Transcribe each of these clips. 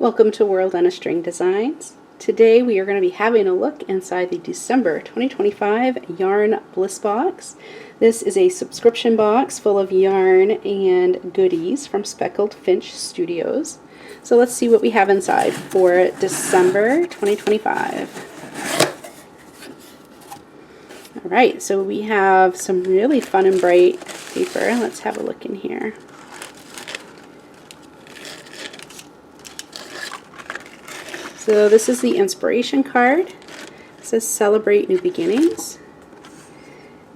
Welcome to World on a String Designs. Today we are going to be having a look inside the December 2025 Yarn Bliss box. This is a subscription box full of yarn and goodies from Speckled Finch Studios. So let's see what we have inside for December 2025. Alright, so we have some really fun and bright paper. Let's have a look in here. So this is the inspiration card. It says Celebrate New Beginnings.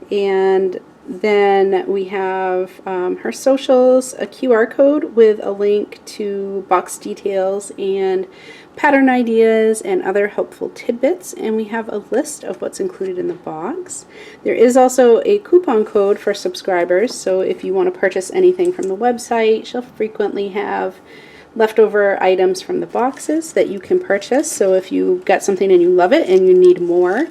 And then we have her socials, a QR code with a link to box details and pattern ideas and other helpful tidbits. And we have a list of what's included in the box. There is also a coupon code for subscribers. So if you want to purchase anything from the website, she'll frequently have leftover items from the boxes that you can purchase. So if you got something and you love it and you need more,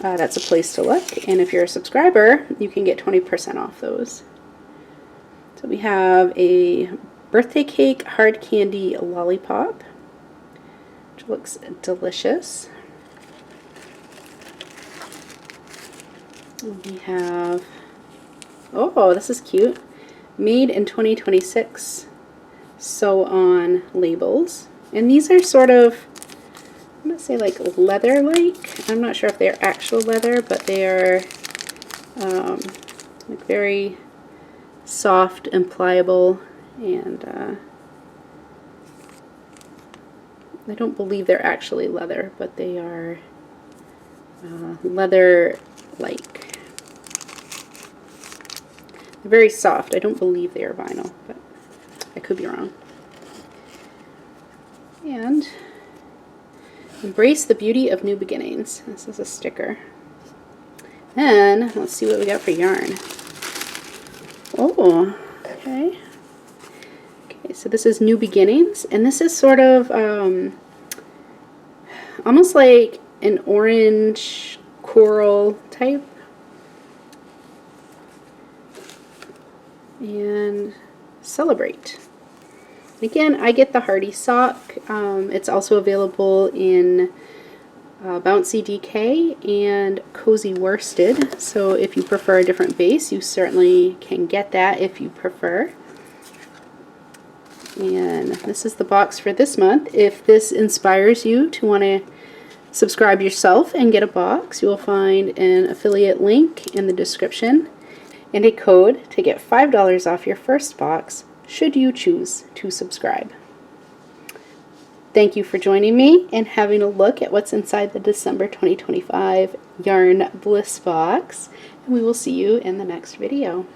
that's a place to look. And if you're a subscriber, you can get 20% off those. So we have a birthday cake hard candy lollipop, which looks delicious. And we have, oh, this is cute, made in 2026. Sew on labels, and these are sort of, I'm going to say like leather-like. I'm not sure if they're actual leather, but they are like very soft and pliable, and I don't believe they're actually leather, but they are leather-like. They're very soft. I don't believe they are vinyl, but I could be wrong. And embrace the beauty of new beginnings. This is a sticker. Then let's see what we got for yarn. Oh, okay. Okay, so this is New Beginnings, and this is sort of almost like an orange coral type. And Celebrate. Again, I get the Hardy sock. It's also available in Bouncy DK and Cozy Worsted. So if you prefer a different base, you certainly can get that if you prefer. And this is the box for this month. If this inspires you to want to subscribe yourself and get a box, you will find an affiliate link in the description and a code to get $5 off your first box should you choose to subscribe. Thank you for joining me and having a look at what's inside the December 2025 Yarn Bliss box, and we will see you in the next video.